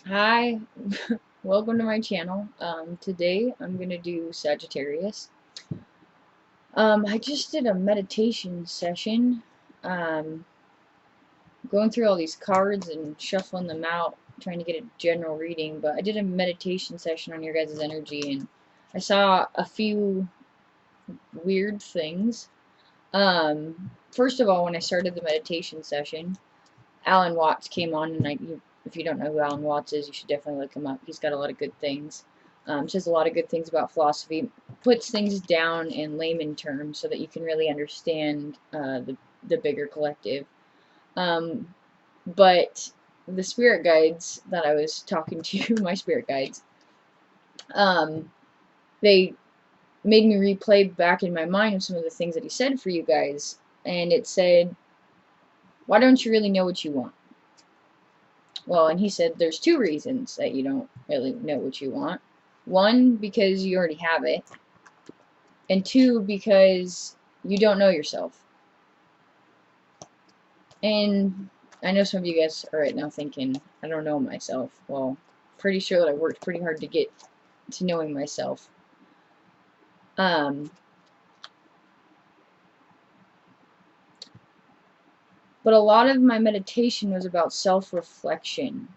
Hi, welcome to my channel. Today I'm gonna do Sagittarius. I just did a meditation session, um, going through all these cards and shuffling them out, trying to get a general reading. But I did a meditation session on your guys' energy, and I saw a few weird things. First of all, when I started the meditation session, Alan Watts came on, and if you don't know who Alan Watts is, you should definitely look him up. He's got a lot of good things. Says a lot of good things about philosophy. Puts things down in layman terms so that you can really understand the bigger collective. Um, but the spirit guides that I was talking to, my spirit guides, um, they made me replay back in my mind some of the things that he said for you guys. And it said, why don't you really know what you want? Well, and he said there's two reasons that you don't really know what you want. One, because you already have it, and two, because you don't know yourself. And I know some of you guys are right now thinking, I don't know myself. Well, pretty sure that I worked pretty hard to get to knowing myself. Um, but a lot of my meditation was about self-reflection.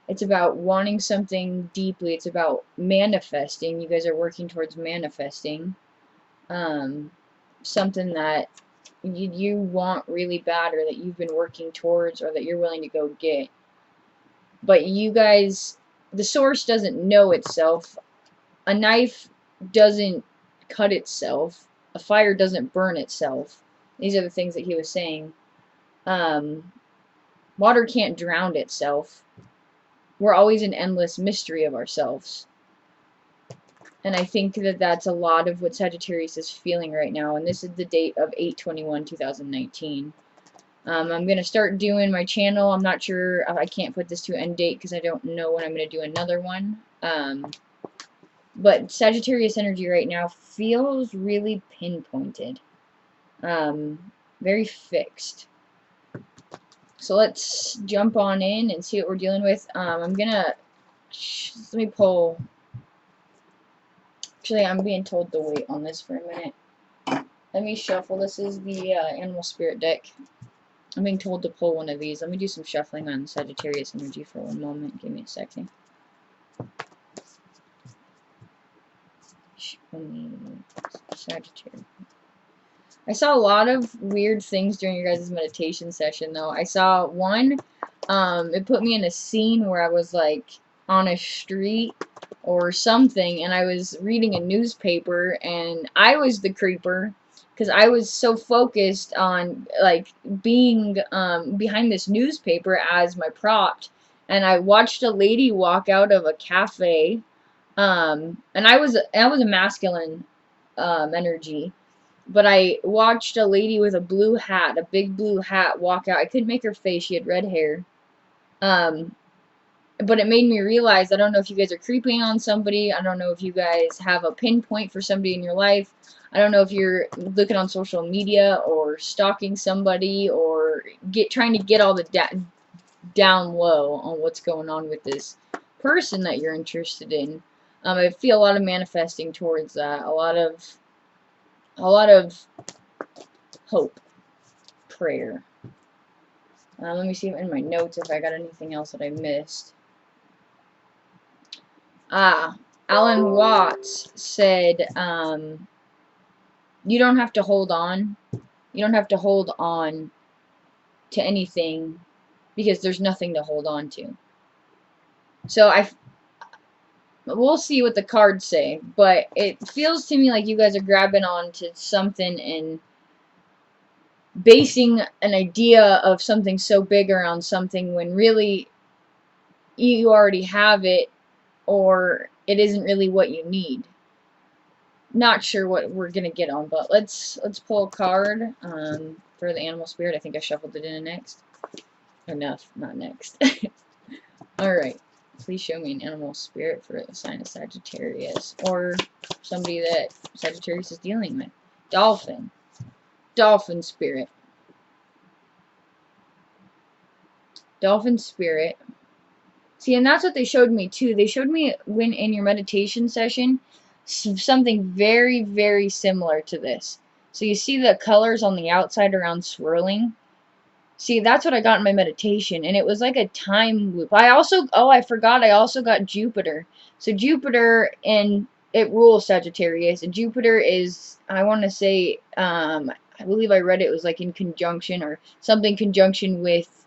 It's about wanting something deeply. It's about manifesting. You guys are working towards manifesting. Um, Something that you want really bad, or that you've been working towards, or that you're willing to go get. But you guys, the source doesn't know itself. A knife doesn't cut itself. A fire doesn't burn itself. These are the things that he was saying. Um, Water can't drown itself. We're always an endless mystery of ourselves. And I think that that's a lot of what Sagittarius is feeling right now. And this is the date of 8/21/2019. I'm going to start doing my channel. I'm not sure. I can't put this to an end date because I don't know when I'm going to do another one. But Sagittarius energy right now feels really pinpointed. Very fixed. So let's jump on in and see what we're dealing with. I'm going to... Let me pull... Actually, I'm being told to wait on this for a minute. Let me shuffle. This is the Animal Spirit deck. I'm being told to pull one of these. Let me do some shuffling on Sagittarius energy for one moment. Give me a second. Sagittarius. I saw a lot of weird things during your guys' meditation session, though. I saw one, it put me in a scene where I was, like, on a street or something, and I was reading a newspaper, and I was the creeper, because I was so focused on, like, being behind this newspaper as my prop, and I watched a lady walk out of a cafe, and I was a masculine energy, but I watched a lady with a blue hat, a big blue hat, walk out. I couldn't make her face. She had red hair. Um, but it made me realize, I don't know if you guys are creeping on somebody. I don't know if you guys have a pinpoint for somebody in your life. I don't know if you're looking on social media or stalking somebody or trying to get all the down low on what's going on with this person that you're interested in. I feel a lot of manifesting towards that. A lot of hope, prayer. Let me see in my notes if I got anything else that I missed. Alan Watts said, you don't have to hold on. You don't have to hold on to anything because there's nothing to hold on to. So we'll see what the cards say, but it feels to me like you guys are grabbing onto something and basing an idea of something so big around something when really you already have it, or it isn't really what you need. Not sure what we're gonna get on, but let's pull a card for the animal spirit. I think I shuffled it in next. Enough, not next. Alright. Please show me an animal spirit for the sign of Sagittarius. Or somebody that Sagittarius is dealing with. Dolphin. Dolphin spirit. Dolphin spirit. See, and that's what they showed me too. They showed me when in your meditation session something very, very similar to this. So you see the colors on the outside around swirling. See, that's what I got in my meditation, and it was like a time loop. I also, oh, I forgot, I also got Jupiter. So Jupiter, and it rules Sagittarius, and Jupiter is, I want to say, I believe I read it was like in conjunction or something conjunction with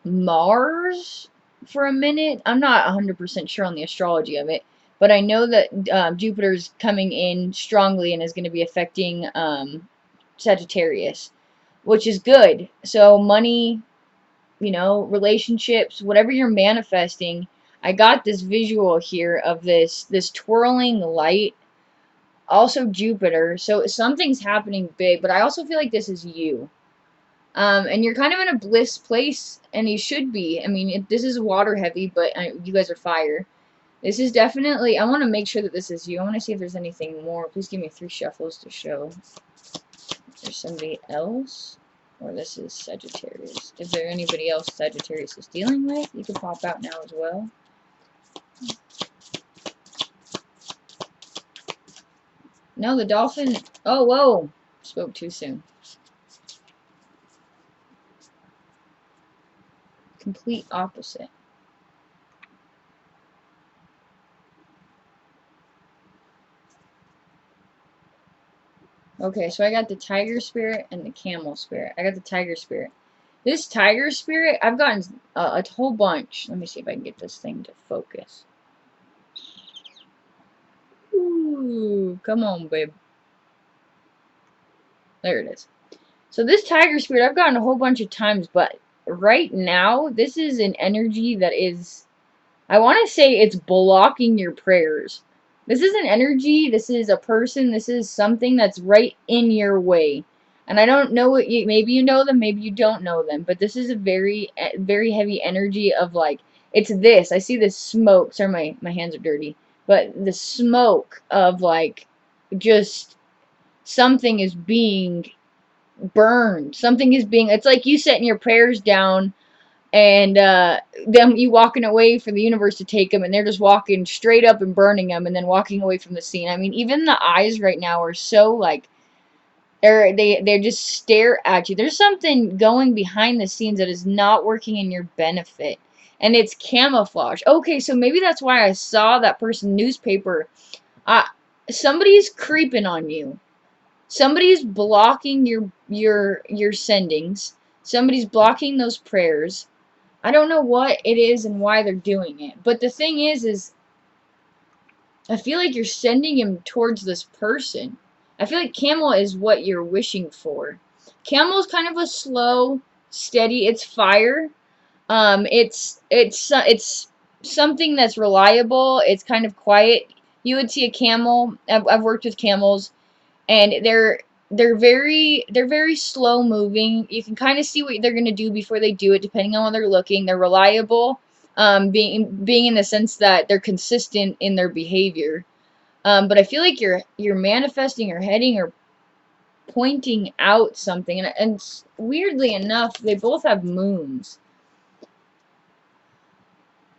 Mars for a minute. I'm not 100% sure on the astrology of it, but I know that Jupiter's coming in strongly and is going to be affecting Sagittarius, which is good. So money, you know, relationships, whatever you're manifesting. I got this visual here of this twirling light. Also Jupiter. So something's happening big, but I also feel like this is you. And you're kind of in a bliss place, and you should be. I mean, this is water heavy, but you guys are fire. This is definitely, I want to make sure that this is you. I want to see if there's anything more. Please give me 3 shuffles to show if there's somebody else. Or this is Sagittarius. Is there anybody else Sagittarius is dealing with? You can pop out now as well. No, the dolphin. Oh, whoa. Spoke too soon. Complete opposite. Okay, so I got the tiger spirit and the camel spirit. I got the tiger spirit. This tiger spirit, I've gotten a whole bunch. Let me see if I can get this thing to focus. Ooh, come on, babe. There it is. So this tiger spirit, I've gotten a whole bunch of times, but right now, this is an energy that is, I want to say it's blocking your prayers. This is an energy, this is a person, this is something that's right in your way. And I don't know what you, maybe you know them, maybe you don't know them, but this is a very, very heavy energy of like, it's this. I see this smoke. Sorry, my hands are dirty. But the smoke of like, just something is being burned. Something is being, it's like you setting your prayers down and them you walking away for the universe to take them, and they're just walking straight up and burning them, and then walking away from the scene. I mean, even the eyes right now are so like they just stare at you. There's something going behind the scenes that is not working in your benefit, and it's camouflage. Okay, so maybe that's why I saw that person newspaper. Somebody's creeping on you. Somebody's blocking your sendings. Somebody's blocking those prayers. I don't know what it is and why they're doing it. But the thing is I feel like you're sending him towards this person. I feel like camel is what you're wishing for. Camel is kind of a slow, steady, it's fire. It's something that's reliable. It's kind of quiet. You would see a camel. I've worked with camels, and they're very slow moving. You can kind of see what they're gonna do before they do it, depending on what they're looking. They're reliable, being in the sense that they're consistent in their behavior. But I feel like you're manifesting or heading or pointing out something, and weirdly enough, they both have moons.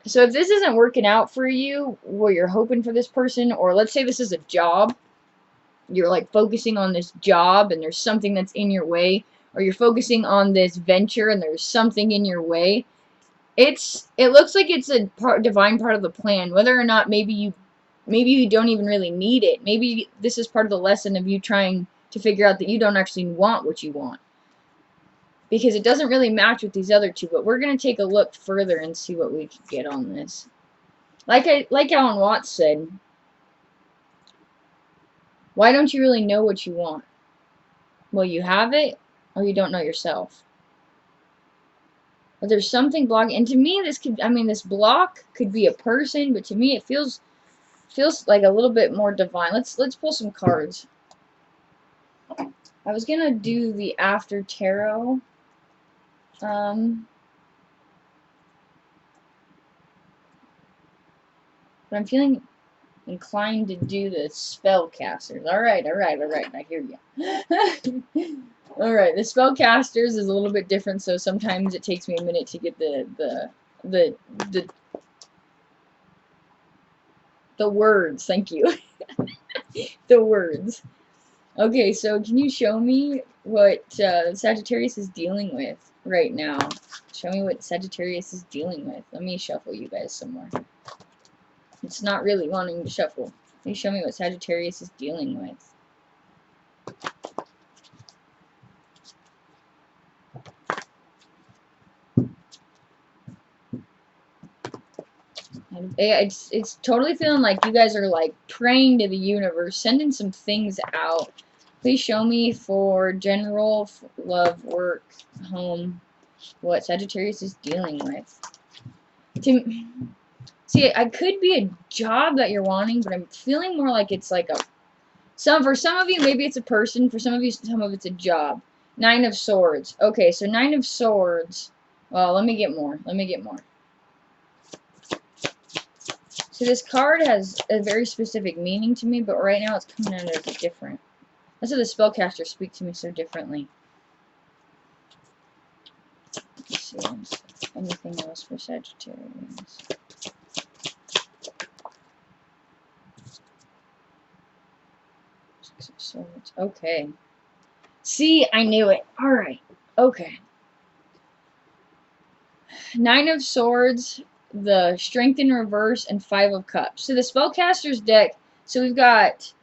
So if this isn't working out for you, where you're hoping for this person, or let's say this is a job, you're like focusing on this job and there's something that's in your way, or you're focusing on this venture and there's something in your way, it looks like it's a divine part of the plan, whether or not maybe you don't even really need it. Maybe this is part of the lesson of you trying to figure out that you don't actually want what you want, because it doesn't really match with these other two. But we're going to take a look further and see what we can get on this. Like Alan Watts said, why don't you really know what you want? Well, you have it, or you don't know yourself. But there's something blocking, and to me, this block could be a person, but to me, it feels like a little bit more divine. Let's pull some cards. I was gonna do the after tarot, but I'm feeling inclined to do the spellcasters. Alright, I hear you. Alright, the spellcasters is a little bit different, so sometimes it takes me a minute to get the the the the words. Thank you. The words. Okay, so can you show me what Sagittarius is dealing with right now? Show me what Sagittarius is dealing with. Let me shuffle you guys some more. It's not really wanting to shuffle. Please show me what Sagittarius is dealing with. It's totally feeling like you guys are like praying to the universe, sending some things out. Please show me for general, love, work, home, what Sagittarius is dealing with. See, I could be a job that you're wanting, but I'm feeling more like it's like for some of you, maybe it's a person. For some of you, some of it's a job. 9 of Swords. Okay, so 9 of Swords. Well, let me get more. Let me get more. So this card has a very specific meaning to me, but right now it's coming out as different. That's why the spellcasters speak to me so differently. Let's see. Anything else for Sagittarius? Six of Swords. Okay. See, I knew it. Alright. Okay. 9 of Swords, the Strength in reverse, and 5 of Cups. So the spellcasters deck, so we've got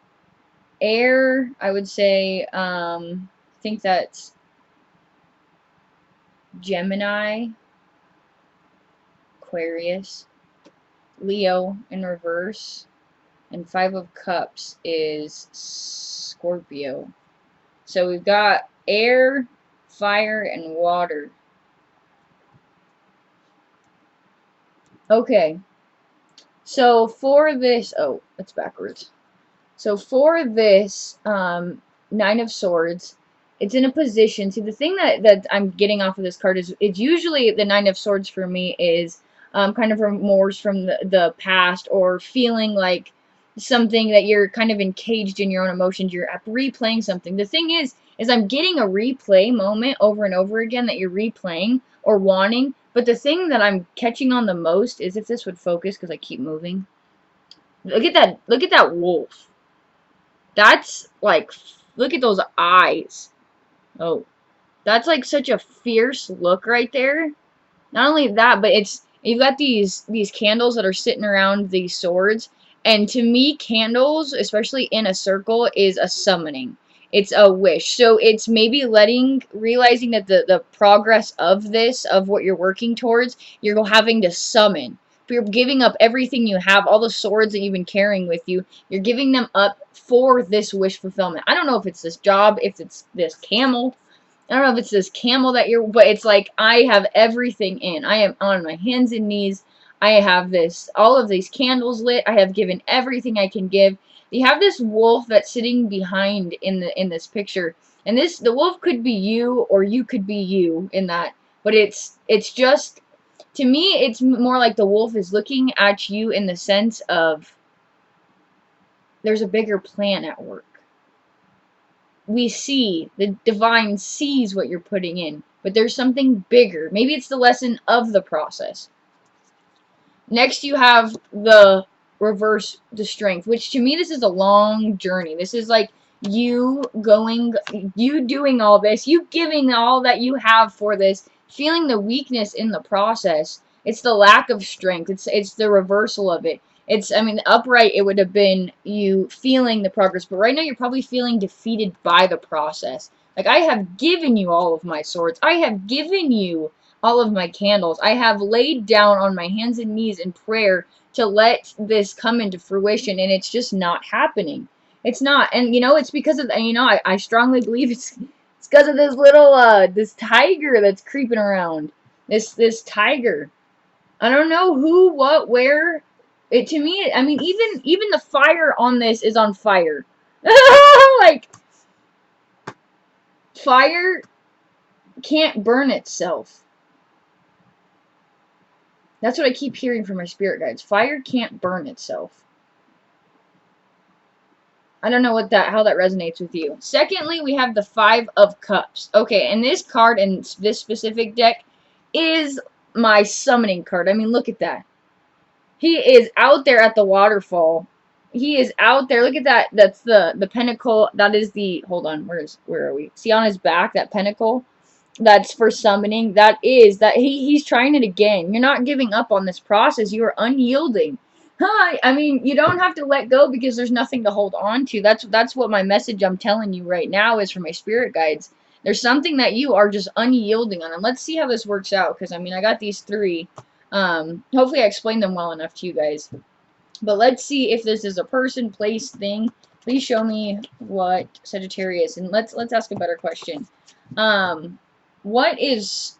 air, I would say, I think that's Gemini, Aquarius, Leo in reverse, and 5 of Cups is Scorpio. So we've got air, fire, and water. Okay. So for this, oh, it's backwards. So for this 9 of Swords, it's in a position. See, the thing that I'm getting off of this card is it's usually the 9 of Swords for me is kind of remorse from the past, or feeling like something that you're kind of encaged in your own emotions. You're replaying something. The thing is I'm getting a replay moment over and over again that you're replaying or wanting. But the thing that I'm catching on the most is, if this would focus, because I keep moving. Look at that. Look at that wolf. That's like, look at those eyes. Oh, that's like such a fierce look right there. Not only that, but you've got these candles that are sitting around these swords, and to me, candles, especially in a circle, is a summoning. It's a wish. So it's maybe realizing that the progress of this, of what you're working towards, you're having to summon. You're giving up everything you have, all the swords that you've been carrying with you. You're giving them up for this wish fulfillment. I don't know if it's this job, if it's this camel. I don't know if it's this camel that but it's like, I have everything in. I am on my hands and knees. I have all of these candles lit. I have given everything I can give. You have this wolf that's sitting behind in this picture. And the wolf could be you, or you could be you in that. But it's just, to me, it's more like the wolf is looking at you in the sense of, there's a bigger plan at work. We see, the divine sees what you're putting in, but there's something bigger. Maybe it's the lesson of the process. Next, you have the reverse, the strength, which to me, this is a long journey. This is like you doing all this, you giving all that you have for this, feeling the weakness in the process. It's the lack of strength. It's the reversal of it. I mean, upright, it would have been you feeling the progress, but right now you're probably feeling defeated by the process. Like, I have given you all of my swords. I have given you all of my candles. I have laid down on my hands and knees in prayer to let this come into fruition, and it's just not happening. It's not. And, it's because of, I strongly believe it's because of this little, this tiger that's creeping around. This tiger. I don't know who, what, where. To me, I mean, even the fire on this is on fire. Like, fire can't burn itself. That's what I keep hearing from my spirit guides. Fire can't burn itself. I don't know how that resonates with you. Secondly, we have the 5 of Cups. Okay, and this card in this specific deck is my summoning card. I mean, look at that. He is out there at the waterfall. He is out there. Look at that. That's the pinnacle. That is the, hold on, where are we? See on his back, that pinnacle? That's for summoning. That he's trying it again. You're not giving up on this process. You are unyielding. Hi. I mean, you don't have to let go because there's nothing to hold on to. That's what my message I'm telling you right now is for my spirit guides. There's something that you are just unyielding on. And let's see how this works out, because I mean, I got these three. Hopefully I explained them well enough to you guys. But let's see if this is a person, place, thing. Please show me what Sagittarius, and let's ask a better question. What is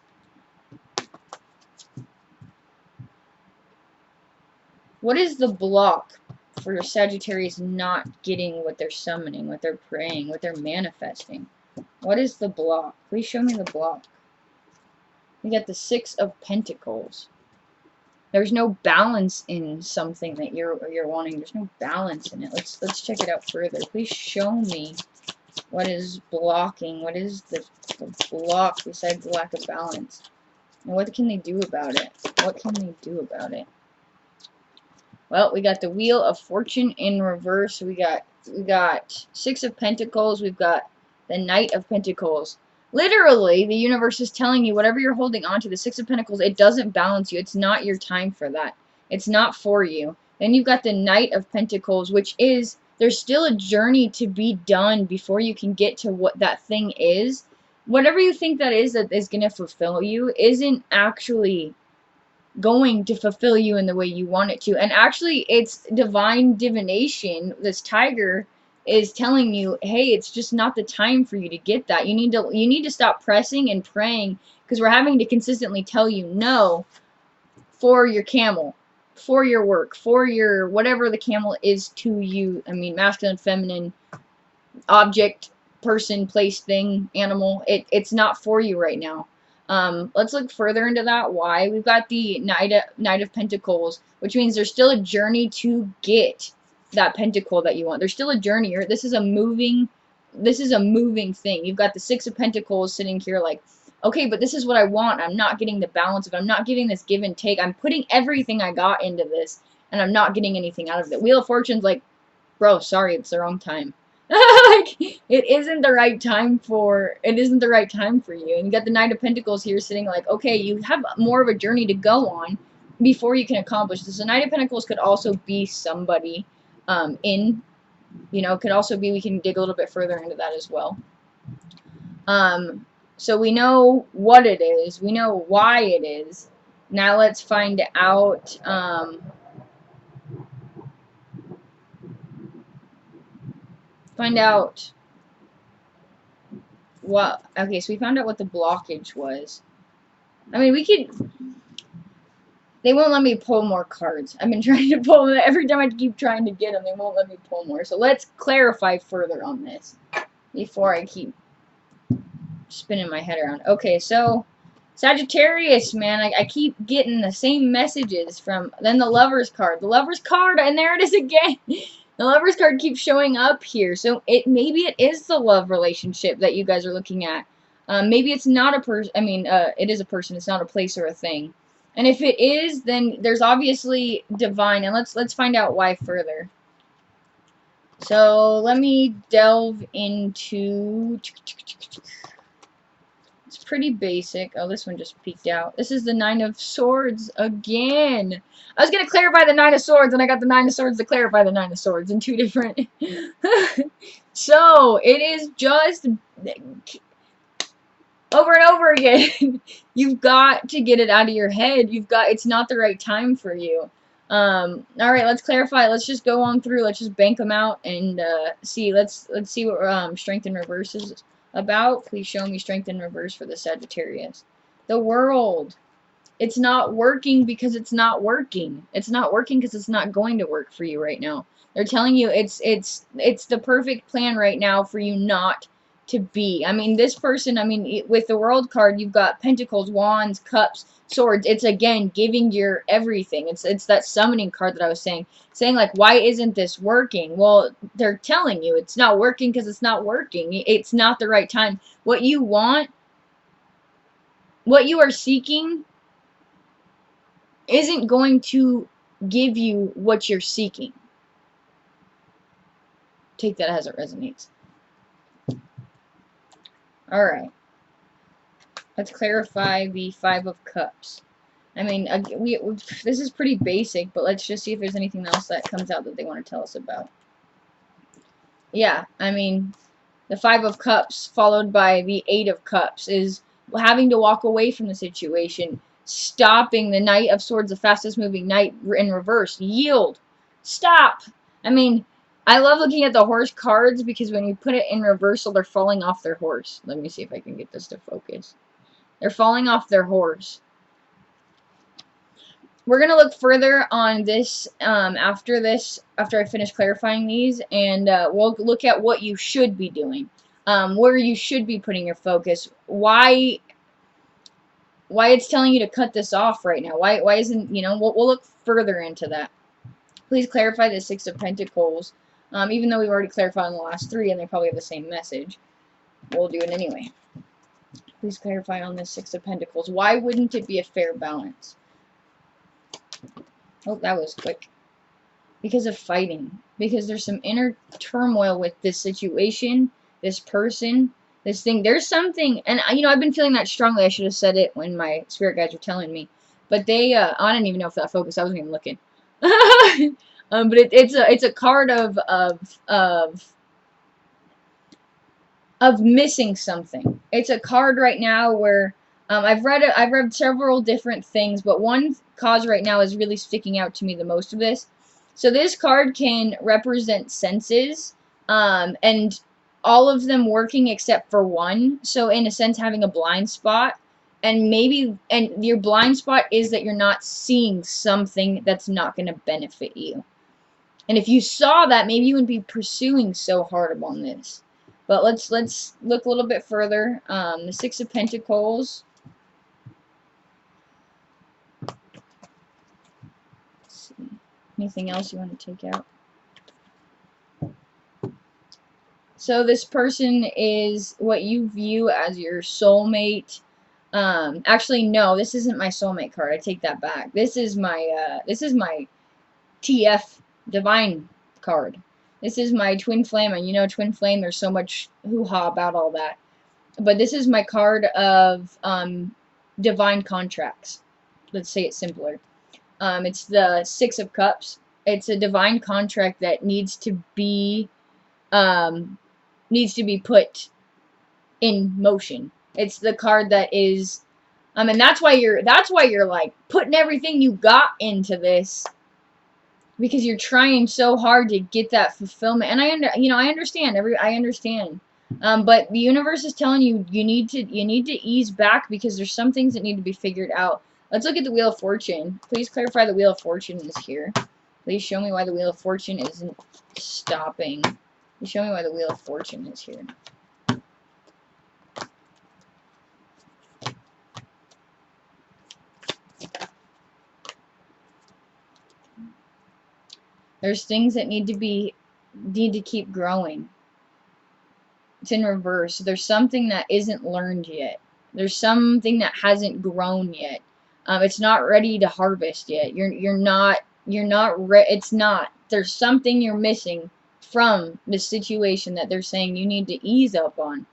the block for Sagittarius not getting what they're summoning, what they're praying, what they're manifesting? What is the block? Please show me the block. We got the Six of Pentacles. There's no balance in something that you're wanting. There's no balance in it. Let's check it out further. Please show me what is blocking. What is the block besides the lack of balance? And what can they do about it? What can they do about it? Well, we got the Wheel of Fortune in reverse. We got Six of Pentacles. We've got the Knight of Pentacles. Literally, the universe is telling you whatever you're holding on to, the Six of Pentacles, it doesn't balance you. It's not your time for that. It's not for you. Then you've got the Knight of Pentacles, which is, there's still a journey to be done before you can get to what that thing is. Whatever you think that is going to fulfill you isn't actually going to fulfill you in the way you want it to. And actually, it's divine divination. This tiger is telling you, hey, it's just not the time for you to get that. You need to stop pressing and praying, because we're having to consistently tell you no for your camel, for your work, for your whatever the camel is to you. I mean, masculine, feminine, object, person, place, thing, animal. It's not for you right now. Let's look further into that. Why? We've got the Knight of Pentacles, which means there's still a journey to get that pentacle that you want. There's still a journey. This is a moving thing. You've got the Six of Pentacles sitting here like, okay, but this is what I want. I'm not getting the balance of it. I'm not getting this give and take. I'm putting everything I got into this, and I'm not getting anything out of it. Wheel of Fortune's like, bro, sorry, it's the wrong time. Like, it isn't the right time for you. And you got the Knight of Pentacles here sitting like, okay, you have more of a journey to go on before you can accomplish this. The Knight of Pentacles could also be somebody could also be, we can dig a little bit further into that as well. So we know what it is, we know why it is. Now let's find out what, okay, so we found out what the blockage was. I mean, we could, they won't let me pull more cards. I've been trying to pull them. Every time I keep trying to get them, they won't let me pull more. So let's clarify further on this before I keep spinning my head around. Okay, so Sagittarius, man, I keep getting the same messages from, then the Lover's card. The Lover's card, and there it is again. The Lover's card keeps showing up here. So maybe it is the love relationship that you guys are looking at. Maybe it's not a person. I mean, it is a person. It's not a place or a thing. And if it is, then there's obviously divine. And let's find out why further. So let me delve into. It's pretty basic. Oh, this one just peeked out. This is the Nine of Swords again. I was going to clarify the Nine of Swords, and I got the Nine of Swords to clarify the Nine of Swords in two different. So, it is just over and over again. You've got to get it out of your head. It's not the right time for you. Alright, let's clarify. Let's just go on through. Let's just bank them out and see. Let's see what Strength in Reverse is about. Please show me Strength in Reverse for the Sagittarius. The World. It's not working because it's not working. It's not working because it's not going to work for you right now. They're telling you it's the perfect plan right now for you not to be. I mean, this person, I mean, with the World card, you've got Pentacles, Wands, Cups, Swords. It's again giving your everything. It's that summoning card that I was saying like, why isn't this working? Well, they're telling you it's not working because it's not working. It's not the right time. What you want, what you are seeking, isn't going to give you what you're seeking. Take that as it resonates. Alright. Let's clarify the Five of Cups. I mean, this is pretty basic, but let's just see if there's anything else that comes out that they want to tell us about. Yeah, I mean, the Five of Cups followed by the Eight of Cups is having to walk away from the situation, stopping the Knight of Swords, the fastest moving knight in reverse. Yield. Stop. I mean, I love looking at the horse cards because when you put it in reversal, they're falling off their horse. Let me see if I can get this to focus. They're falling off their horse. We're going to look further on this after I finish clarifying these, and we'll look at what you should be doing, where you should be putting your focus, why it's telling you to cut this off right now, why isn't, you know, we'll look further into that. Please clarify the Six of Pentacles, even though we've already clarified on the last three, and they probably have the same message. We'll do it anyway. Please clarify on the Six of Pentacles. Why wouldn't it be a fair balance? Oh, that was quick. Because of fighting. Because there's some inner turmoil with this situation, this person, this thing. There's something, and you know, I've been feeling that strongly. I should have said it when my spirit guides were telling me. But they, I didn't even know if that focused. I wasn't even looking. But it's a card of missing something. It's a card right now where I've read several different things, but one cause right now is really sticking out to me the most of this. So this card can represent senses, and all of them working except for one. So in a sense, having a blind spot, and your blind spot is that you're not seeing something that's not going to benefit you. And if you saw that, maybe you wouldn't be pursuing so hard on this. But let's look a little bit further. The Six of Pentacles. Let's see. Anything else you want to take out? So this person is what you view as your soulmate. Actually, no, this isn't my soulmate card. I take that back. This is my TF Divine card. This is my twin flame, and you know twin flame, there's so much hoo-ha about all that. But this is my card of divine contracts. Let's say it simpler. It's the Six of Cups. It's a divine contract that needs to be put in motion. It's the card that is, and that's why you're like putting everything you got into this, because you're trying so hard to get that fulfillment. And I understand. But the universe is telling you you need to ease back, because there's some things that need to be figured out. Let's look at the Wheel of Fortune. Please clarify the Wheel of Fortune is here. Please show me why the Wheel of Fortune isn't stopping. Please show me why the Wheel of Fortune is here. There's things that need to keep growing. It's in reverse. There's something that isn't learned yet. There's something that hasn't grown yet. It's not ready to harvest yet. It's not. There's something you're missing from the situation that they're saying you need to ease up on.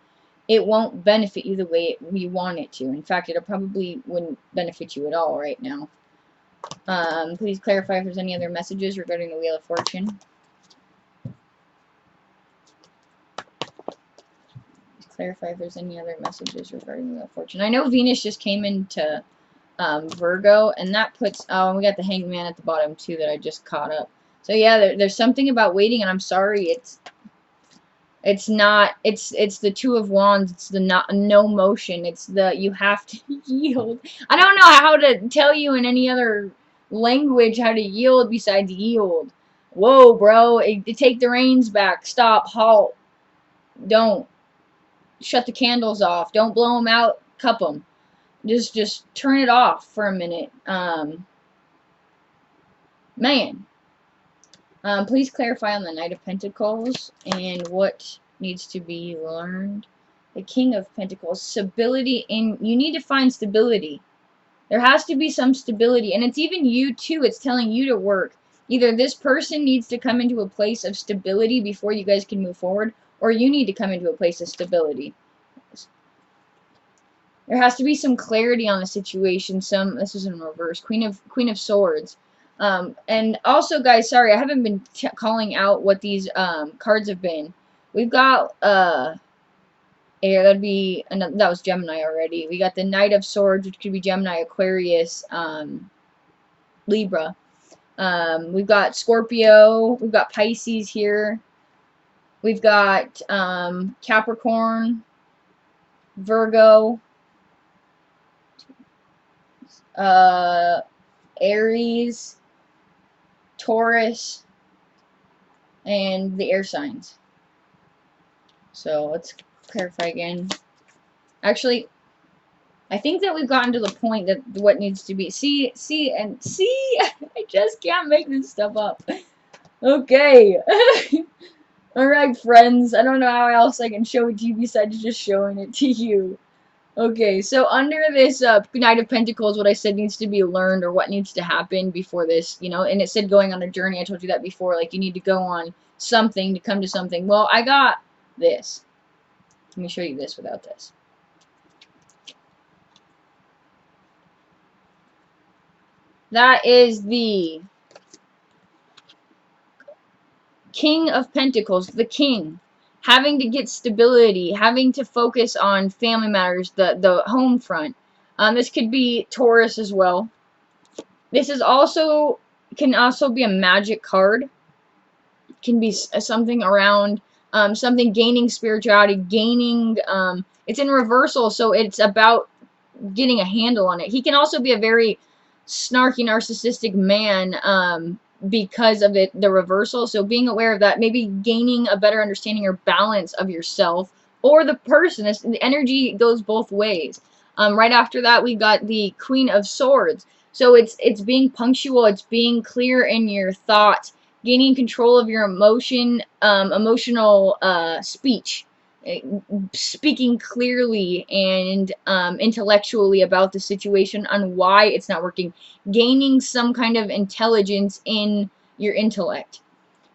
It won't benefit you the way you want it to. In fact, it probably wouldn't benefit you at all right now. Please clarify if there's any other messages regarding the Wheel of Fortune. Please clarify if there's any other messages regarding the Wheel of Fortune. I know Venus just came into Virgo, and that puts, we got the Hanged Man at the bottom too that I just caught up. So yeah, there's something about waiting, and I'm sorry, it's the Two of Wands. It's the no motion. It's the you have to yield. I don't know how to tell you in any other language how to yield besides yield. Whoa, bro. Take the reins back. Stop. Halt. Don't. Shut the candles off. Don't blow them out. Cup them. Just turn it off for a minute. Man. Please clarify on the Knight of Pentacles and what needs to be learned. The King of Pentacles. Stability you need to find stability. There has to be some stability, and it's even you too. It's telling you to work. Either this person needs to come into a place of stability before you guys can move forward, or you need to come into a place of stability. There has to be some clarity on the situation. This is in reverse. Queen of Swords. And also, guys, sorry, I haven't been calling out what these cards have been. We've got air. That was Gemini already. We got the Knight of Swords, which could be Gemini, Aquarius, Libra. We've got Scorpio. We've got Pisces here. We've got Capricorn, Virgo, Aries, Taurus, and the air signs. So let's clarify again. Actually, I think that we've gotten to the point that what needs to be. See, I just can't make this stuff up. Okay. Alright, friends. I don't know how else I can show it to you besides just showing it to you. Okay, so under this Knight of Pentacles, what I said needs to be learned, or what needs to happen before this, you know, and it said going on a journey. I told you that before, like you need to go on something to come to something. Well, I got this. Let me show you this without this. That is the King of Pentacles, the King. Having to get stability, having to focus on family matters, the home front. This could be Taurus as well. This is can also be a magic card. It can be something around something gaining spirituality, gaining. It's in reversal, so it's about getting a handle on it. He can also be a very snarky, narcissistic man. Because of the reversal. So being aware of that, maybe gaining a better understanding or balance of yourself or the person. The energy goes both ways. Right after that, we got the Queen of Swords. So it's being punctual, it's being clear in your thoughts, gaining control of your emotional speech, speaking clearly and intellectually about the situation on why it's not working, gaining some kind of intelligence in your intellect.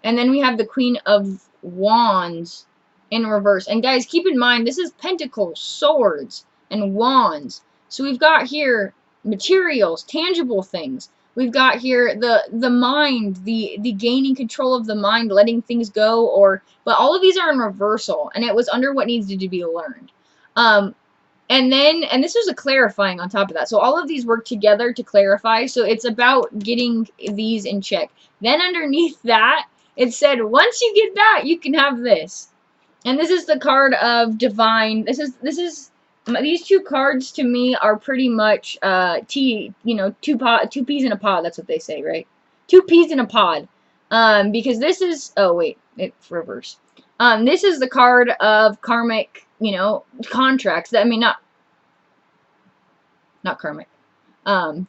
And then we have the Queen of Wands in reverse. And guys, keep in mind, this is Pentacles, Swords, and Wands. So we've got here materials, tangible things. We've got here the mind, the gaining control of the mind, letting things go, but all of these are in reversal, and it was under what needs to be learned. And this is a clarifying on top of that. So all of these work together to clarify. So it's about getting these in check. Then underneath that, it said, once you get that, you can have this. And this is the card of divine. These two cards to me are pretty much two peas in a pod. That's what they say, right? 2 peas in a pod. Because this is, oh wait, it's reverse. This is the card of karmic, contracts. Not karmic.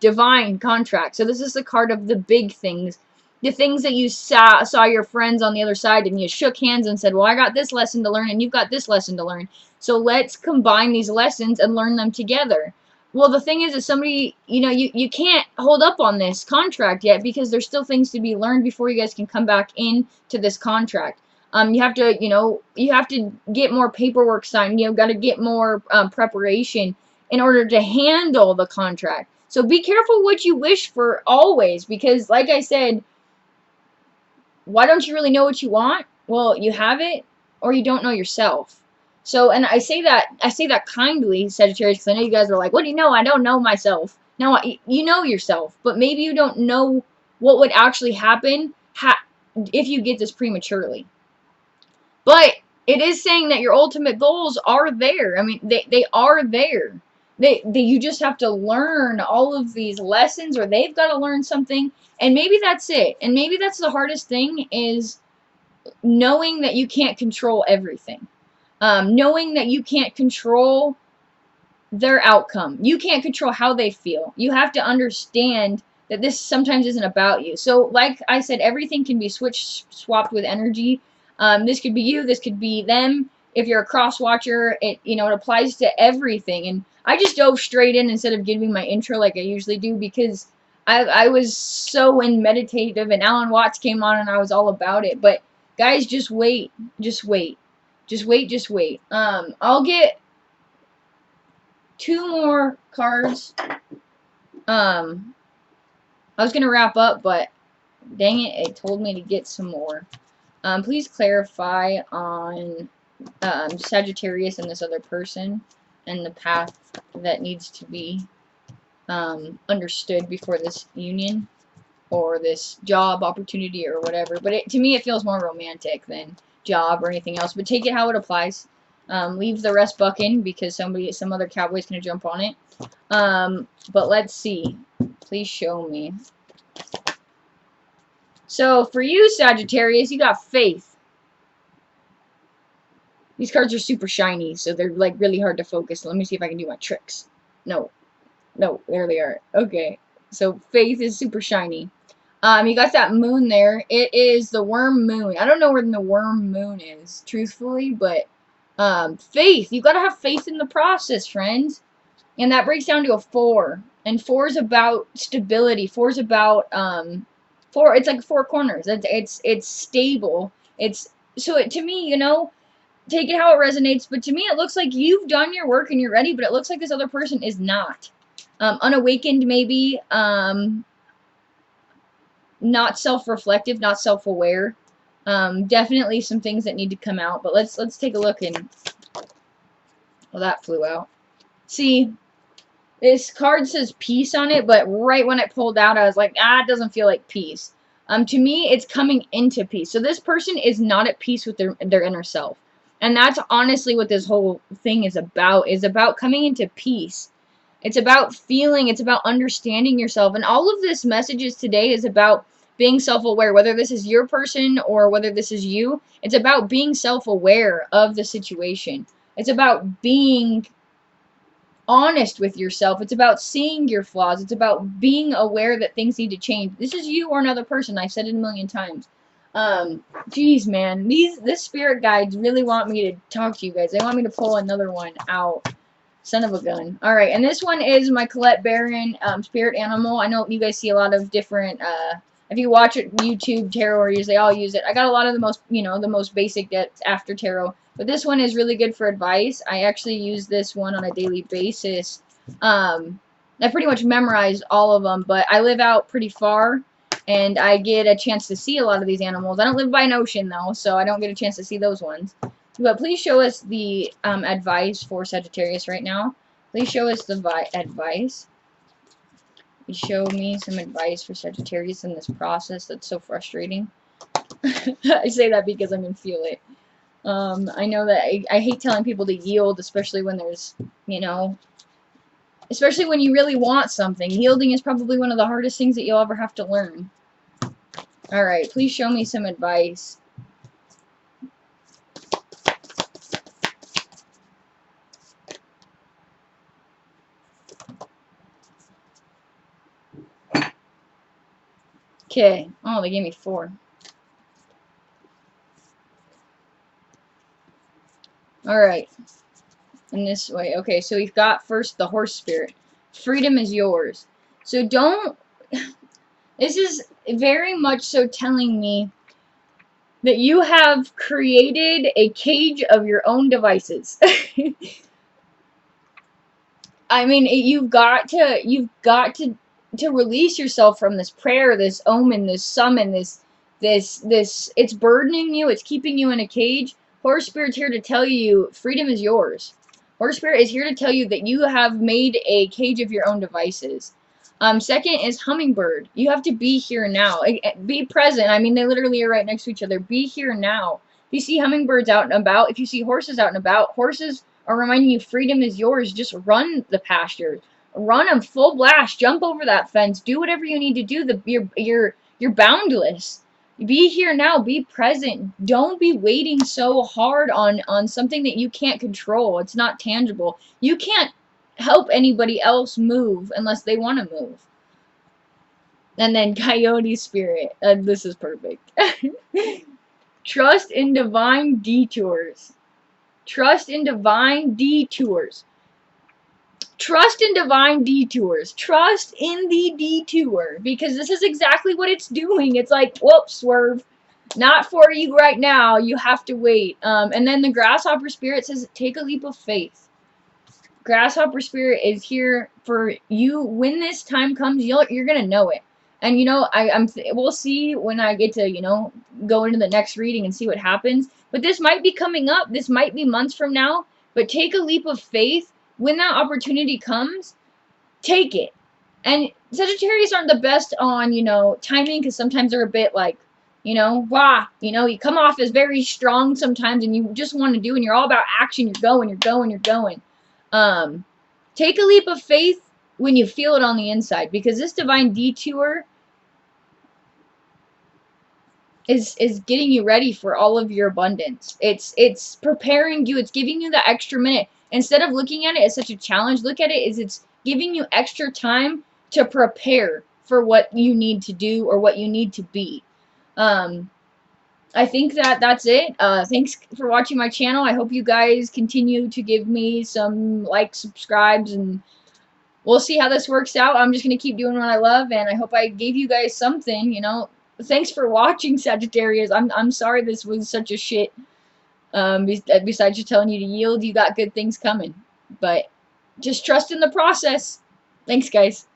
Divine contracts. So this is the card of the big things. The things that you saw your friends on the other side, and you shook hands and said, well, I got this lesson to learn, and you've got this lesson to learn. So let's combine these lessons and learn them together. Well, the thing is somebody, you can't hold up on this contract yet because there's still things to be learned before you guys can come back into this contract. You have to get more paperwork signed. You've got to get more preparation in order to handle the contract. So be careful what you wish for always, because like I said, why don't you really know what you want? Well, you have it, or you don't know yourself. So, and I say that kindly, Sagittarius, because I know you guys are like, what do you know? I don't know myself. No, you know yourself, but maybe you don't know what would actually happen if you get this prematurely. But it is saying that your ultimate goals are there. I mean, they are there. You just have to learn all of these lessons, or they've got to learn something, and maybe that's it. And maybe that's the hardest thing, is knowing that you can't control everything. Knowing that you can't control their outcome. You can't control how they feel. You have to understand that this sometimes isn't about you. So like I said, everything can be swapped with energy. This could be you, this could be them. If you're a cross watcher, it applies to everything. And I just dove straight in instead of giving my intro like I usually do, because I was so in meditative, and Alan Watts came on and I was all about it. But guys, just wait. Just wait. Just wait, just wait. I'll get 2 more cards. I was gonna wrap up, but dang it, it told me to get some more. Please clarify on Sagittarius and this other person, and the path that needs to be understood before this union or this job opportunity or whatever. But to me, it feels more romantic than job or anything else. But take it how it applies. Leave the rest bucking, because some other cowboy's gonna jump on it. But let's see. Please show me. So for you, Sagittarius, you got faith. These cards are super shiny, so they're like really hard to focus. Let me see if I can do my tricks. No, there they are. Okay, so faith is super shiny. You got that moon there. It is the worm moon. I don't know where the worm moon is, truthfully, but faith. You gotta have faith in the process, friends. And that breaks down to a 4. And 4 is about stability. 4 is about it's like 4 corners. It's stable. To me, you know, take it how it resonates, but to me it looks like you've done your work and you're ready, but it looks like this other person is not. Unawakened, maybe. Not self-reflective, not self-aware. Definitely some things that need to come out, but let's take a look. And well, that flew out. See, this card says peace on it, but right when it pulled out, I was like, it doesn't feel like peace. To me, it's coming into peace. So this person is not at peace with their inner self. And that's honestly what this whole thing is about coming into peace. It's about feeling, it's about understanding yourself. And all of this messages today is about being self-aware, whether this is your person or whether this is you. It's about being self-aware of the situation. It's about being honest with yourself. It's about seeing your flaws. It's about being aware that things need to change. This is you or another person. I've said it a million times. Geez, man, this spirit guides really want me to talk to you guys. They want me to pull another one out. Son of a gun. Alright, and this one is my Colette Baron spirit animal. I know you guys see a lot of different, if you watch it, YouTube tarot readers, they all use it. I got a lot of the most basic that's after tarot. But this one is really good for advice. I actually use this one on a daily basis. I pretty much memorized all of them, but I live out pretty far, and I get a chance to see a lot of these animals. I don't live by an ocean, though, so I don't get a chance to see those ones. But please show us the advice for Sagittarius right now. Please show us the advice. Please show me some advice for Sagittarius in this process that's so frustrating. I say that because I'm going to feel it. I know that I hate telling people to yield, especially when there's, especially when you really want something. Yielding is probably one of the hardest things that you'll ever have to learn. Alright, please show me some advice. Okay. Oh, they gave me 4. Alright. In this way. Okay, so we've got first the horse spirit. Freedom is yours. So don't... This is very much so telling me that you have created a cage of your own devices. I mean, you've got to release yourself from this prayer, this omen, this summon, this, it's burdening you, it's keeping you in a cage. Horse Spirit's here to tell you freedom is yours. Horse Spirit is here to tell you that you have made a cage of your own devices. Second is hummingbird. You have to be here now. Be present. I mean, they literally are right next to each other. Be here now. If you see hummingbirds out and about, if you see horses out and about, horses are reminding you freedom is yours. Just run the pasture. Run them full blast. Jump over that fence. Do whatever you need to do. You're boundless. Be here now. Be present. Don't be waiting so hard on something that you can't control. It's not tangible. You can't help anybody else move unless they want to move. And then Coyote Spirit. This is perfect. Trust in divine detours. Trust in divine detours. Trust in divine detours. Trust in the detour, because this is exactly what it's doing. It's like, whoops, swerve. Not for you right now. You have to wait. And then the grasshopper spirit says, take a leap of faith. Grasshopper spirit is here for you. When this time comes, you're gonna know it. And you know, we'll see when I get to, you know, go into the next reading and see what happens. But this might be coming up. This might be months from now. But take a leap of faith. When that opportunity comes, take it. And Sagittarius aren't the best on, you know, timing, because sometimes they're a bit like, you know, wah, you know, you come off as very strong sometimes, and you just want to do, and you're all about action. You're going, you're going, you're going. Take a leap of faith when you feel it on the inside, because this divine detour is getting you ready for all of your abundance. It's preparing you. It's giving you the extra minute. Instead of looking at it as such a challenge, look at it as it's giving you extra time to prepare for what you need to do or what you need to be. I think that's it. Thanks for watching my channel. I hope you guys continue to give me some likes, subscribes, and we'll see how this works out. I'm just going to keep doing what I love, and I hope I gave you guys something, you know. Thanks for watching, Sagittarius. I'm sorry this was such a shit. Besides just telling you to yield, you got good things coming. But just trust in the process. Thanks, guys.